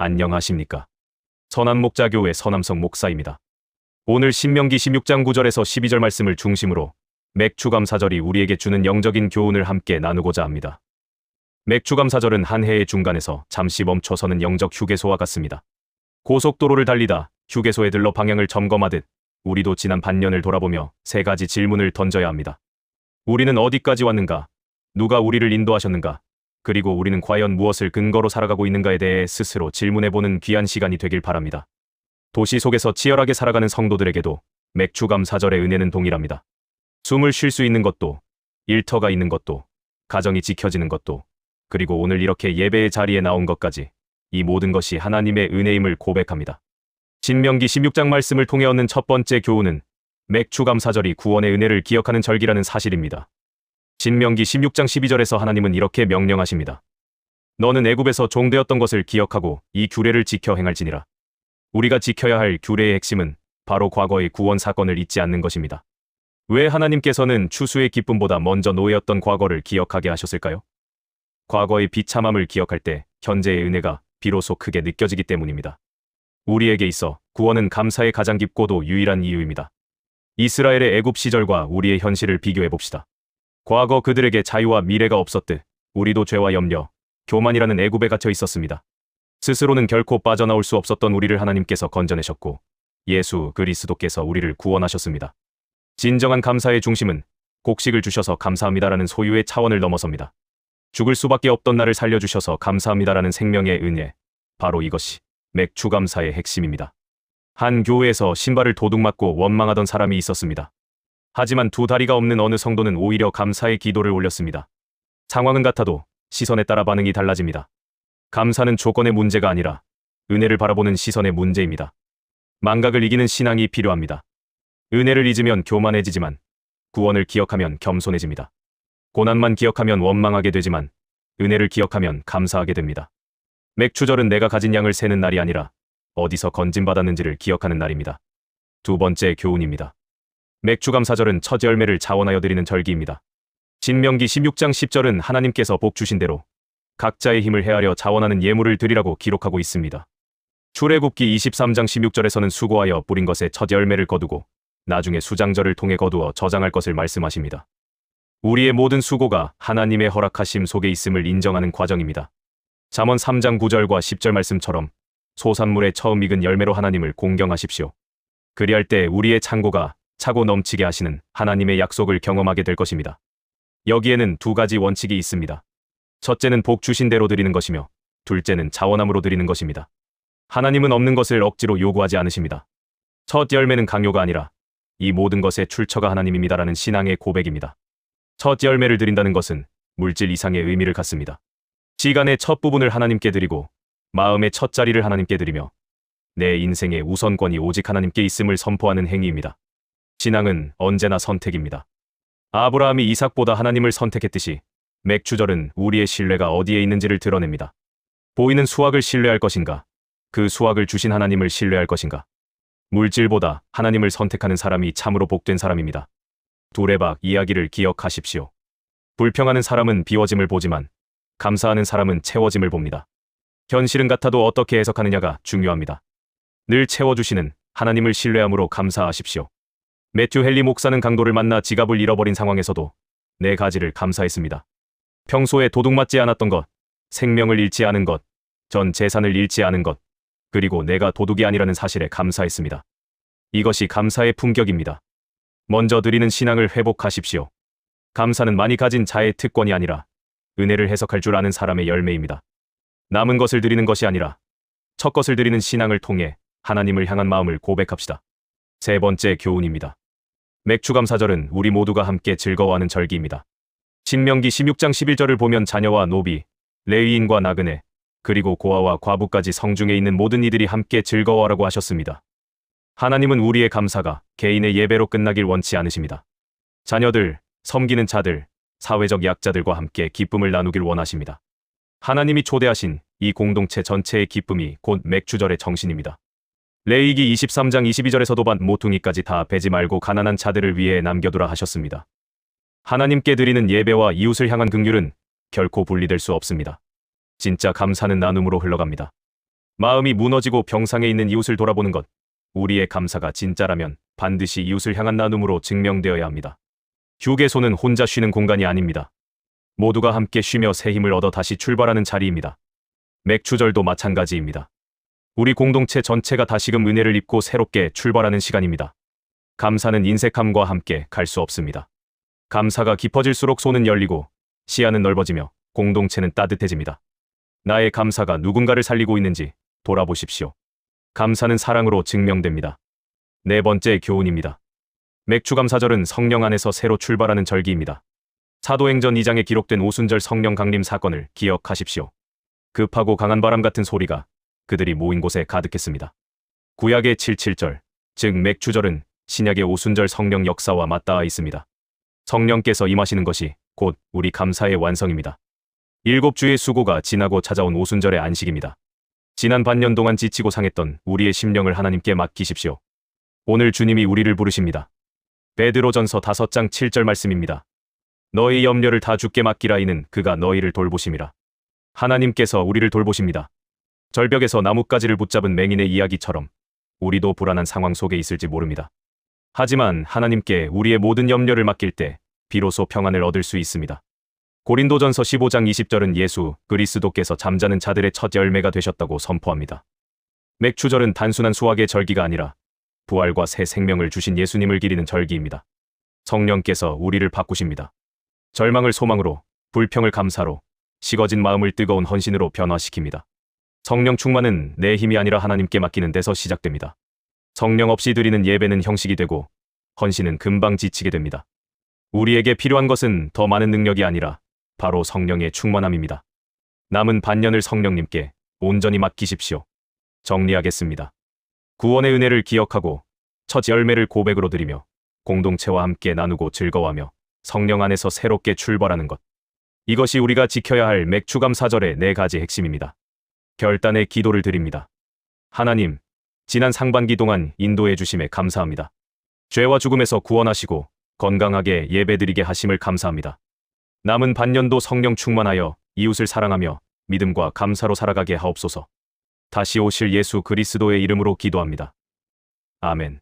안녕하십니까. 선한목자교회 서남석 목사입니다. 오늘 신명기 16장 9절에서 12절 말씀을 중심으로 맥추감사절이 우리에게 주는 영적인 교훈을 함께 나누고자 합니다. 맥추감사절은 한 해의 중간에서 잠시 멈춰서는 영적 휴게소와 같습니다. 고속도로를 달리다 휴게소에 들러 방향을 점검하듯 우리도 지난 반년을 돌아보며 세 가지 질문을 던져야 합니다. 우리는 어디까지 왔는가? 누가 우리를 인도하셨는가? 그리고 우리는 과연 무엇을 근거로 살아가고 있는가에 대해 스스로 질문해보는 귀한 시간이 되길 바랍니다. 도시 속에서 치열하게 살아가는 성도들에게도 맥추감사절의 은혜는 동일합니다. 숨을 쉴 수 있는 것도, 일터가 있는 것도, 가정이 지켜지는 것도, 그리고 오늘 이렇게 예배의 자리에 나온 것까지 이 모든 것이 하나님의 은혜임을 고백합니다. 신명기 16장 말씀을 통해 얻는 첫 번째 교훈은 맥추감사절이 구원의 은혜를 기억하는 절기라는 사실입니다. 신명기 16장 12절에서 하나님은 이렇게 명령하십니다. 너는 애굽에서 종되었던 것을 기억하고 이 규례를 지켜 행할지니라. 우리가 지켜야 할 규례의 핵심은 바로 과거의 구원 사건을 잊지 않는 것입니다. 왜 하나님께서는 추수의 기쁨보다 먼저 노예였던 과거를 기억하게 하셨을까요? 과거의 비참함을 기억할 때 현재의 은혜가 비로소 크게 느껴지기 때문입니다. 우리에게 있어 구원은 감사의 가장 깊고도 유일한 이유입니다. 이스라엘의 애굽 시절과 우리의 현실을 비교해 봅시다. 과거 그들에게 자유와 미래가 없었듯 우리도 죄와 염려, 교만이라는 애굽에 갇혀 있었습니다. 스스로는 결코 빠져나올 수 없었던 우리를 하나님께서 건져내셨고 예수 그리스도께서 우리를 구원하셨습니다. 진정한 감사의 중심은 곡식을 주셔서 감사합니다라는 소유의 차원을 넘어섭니다. 죽을 수밖에 없던 나를 살려주셔서 감사합니다라는 생명의 은혜, 바로 이것이 맥추감사의 핵심입니다. 한 교회에서 신발을 도둑맞고 원망하던 사람이 있었습니다. 하지만 두 다리가 없는 어느 성도는 오히려 감사의 기도를 올렸습니다. 상황은 같아도 시선에 따라 반응이 달라집니다. 감사는 조건의 문제가 아니라 은혜를 바라보는 시선의 문제입니다. 망각을 이기는 신앙이 필요합니다. 은혜를 잊으면 교만해지지만 구원을 기억하면 겸손해집니다. 고난만 기억하면 원망하게 되지만 은혜를 기억하면 감사하게 됩니다. 맥추절은 내가 가진 양을 세는 날이 아니라 어디서 건진받았는지를 기억하는 날입니다. 두 번째 교훈입니다. 맥추감사절은 첫 열매를 자원하여 드리는 절기입니다. 신명기 16장 10절은 하나님께서 복 주신 대로 각자의 힘을 헤아려 자원하는 예물을 드리라고 기록하고 있습니다. 출애굽기 23장 16절에서는 수고하여 뿌린 것의 첫 열매를 거두고 나중에 수장절을 통해 거두어 저장할 것을 말씀하십니다. 우리의 모든 수고가 하나님의 허락하심 속에 있음을 인정하는 과정입니다. 잠언 3장 9절과 10절 말씀처럼 소산물의 처음 익은 열매로 하나님을 공경하십시오. 그리할 때 우리의 창고가 차고 넘치게 하시는 하나님의 약속을 경험하게 될 것입니다. 여기에는 두 가지 원칙이 있습니다. 첫째는 복 주신 대로 드리는 것이며 둘째는 자원함으로 드리는 것입니다. 하나님은 없는 것을 억지로 요구하지 않으십니다. 첫 열매는 강요가 아니라 이 모든 것의 출처가 하나님입니다라는 신앙의 고백입니다. 첫 열매를 드린다는 것은 물질 이상의 의미를 갖습니다. 시간의 첫 부분을 하나님께 드리고 마음의 첫 자리를 하나님께 드리며 내 인생의 우선권이 오직 하나님께 있음을 선포하는 행위입니다. 신앙은 언제나 선택입니다. 아브라함이 이삭보다 하나님을 선택했듯이 맥추절은 우리의 신뢰가 어디에 있는지를 드러냅니다. 보이는 수확을 신뢰할 것인가? 그 수확을 주신 하나님을 신뢰할 것인가? 물질보다 하나님을 선택하는 사람이 참으로 복된 사람입니다. 두레박 이야기를 기억하십시오. 불평하는 사람은 비워짐을 보지만 감사하는 사람은 채워짐을 봅니다. 현실은 같아도 어떻게 해석하느냐가 중요합니다. 늘 채워주시는 하나님을 신뢰함으로 감사하십시오. 매튜 헨리 목사는 강도를 만나 지갑을 잃어버린 상황에서도 네 가지를 감사했습니다. 평소에 도둑맞지 않았던 것, 생명을 잃지 않은 것, 전 재산을 잃지 않은 것, 그리고 내가 도둑이 아니라는 사실에 감사했습니다. 이것이 감사의 품격입니다. 먼저 드리는 신앙을 회복하십시오. 감사는 많이 가진 자의 특권이 아니라 은혜를 해석할 줄 아는 사람의 열매입니다. 남은 것을 드리는 것이 아니라 첫 것을 드리는 신앙을 통해 하나님을 향한 마음을 고백합시다. 세 번째 교훈입니다. 맥추감사절은 우리 모두가 함께 즐거워하는 절기입니다. 신명기 16장 11절을 보면 자녀와 노비, 레위인과 나그네, 그리고 고아와 과부까지 성중에 있는 모든 이들이 함께 즐거워하라고 하셨습니다. 하나님은 우리의 감사가 개인의 예배로 끝나길 원치 않으십니다. 자녀들, 섬기는 자들, 사회적 약자들과 함께 기쁨을 나누길 원하십니다. 하나님이 초대하신 이 공동체 전체의 기쁨이 곧 맥추절의 정신입니다. 레위기 23장 22절에서도 밭 모퉁이까지 다 베지 말고 가난한 자들을 위해 남겨두라 하셨습니다. 하나님께 드리는 예배와 이웃을 향한 긍휼은 결코 분리될 수 없습니다. 진짜 감사는 나눔으로 흘러갑니다. 마음이 무너지고 병상에 있는 이웃을 돌아보는 것. 우리의 감사가 진짜라면 반드시 이웃을 향한 나눔으로 증명되어야 합니다. 휴게소는 혼자 쉬는 공간이 아닙니다. 모두가 함께 쉬며 새 힘을 얻어 다시 출발하는 자리입니다. 맥주절도 마찬가지입니다. 우리 공동체 전체가 다시금 은혜를 입고 새롭게 출발하는 시간입니다. 감사는 인색함과 함께 갈 수 없습니다. 감사가 깊어질수록 손은 열리고 시야는 넓어지며 공동체는 따뜻해집니다. 나의 감사가 누군가를 살리고 있는지 돌아보십시오. 감사는 사랑으로 증명됩니다. 네 번째 교훈입니다. 맥주감사절은 성령 안에서 새로 출발하는 절기입니다. 사도행전 2장에 기록된 오순절 성령 강림 사건을 기억하십시오. 급하고 강한 바람 같은 소리가 그들이 모인 곳에 가득했습니다. 구약의 77절, 즉 맥주절은 신약의 오순절 성령 역사와 맞닿아 있습니다. 성령께서 임하시는 것이 곧 우리 감사의 완성입니다. 7주의 수고가 지나고 찾아온 오순절의 안식입니다. 지난 반년 동안 지치고 상했던 우리의 심령을 하나님께 맡기십시오. 오늘 주님이 우리를 부르십니다. 베드로전서 5장 7절 말씀입니다. 너희 염려를 다 주께 맡기라 이는 그가 너희를 돌보심이라. 하나님께서 우리를 돌보십니다. 절벽에서 나뭇가지를 붙잡은 맹인의 이야기처럼 우리도 불안한 상황 속에 있을지 모릅니다. 하지만 하나님께 우리의 모든 염려를 맡길 때 비로소 평안을 얻을 수 있습니다. 고린도전서 15장 20절은 예수 그리스도께서 잠자는 자들의 첫 열매가 되셨다고 선포합니다. 맥주절은 단순한 수확의 절기가 아니라 부활과 새 생명을 주신 예수님을 기리는 절기입니다. 성령께서 우리를 바꾸십니다. 절망을 소망으로, 불평을 감사로, 식어진 마음을 뜨거운 헌신으로 변화시킵니다. 성령 충만은 내 힘이 아니라 하나님께 맡기는 데서 시작됩니다. 성령 없이 드리는 예배는 형식이 되고 헌신은 금방 지치게 됩니다. 우리에게 필요한 것은 더 많은 능력이 아니라 바로 성령의 충만함입니다. 남은 반년을 성령님께 온전히 맡기십시오. 정리하겠습니다. 구원의 은혜를 기억하고 첫 열매를 고백으로 드리며 공동체와 함께 나누고 즐거워하며 성령 안에서 새롭게 출발하는 것. 이것이 우리가 지켜야 할 맥주감사절의 4가지 핵심입니다. 결단의 기도를 드립니다. 하나님, 지난 상반기 동안 인도해 주심에 감사합니다. 죄와 죽음에서 구원하시고 건강하게 예배드리게 하심을 감사합니다. 남은 반년도 성령 충만하여 이웃을 사랑하며 믿음과 감사로 살아가게 하옵소서. 다시 오실 예수 그리스도의 이름으로 기도합니다. 아멘.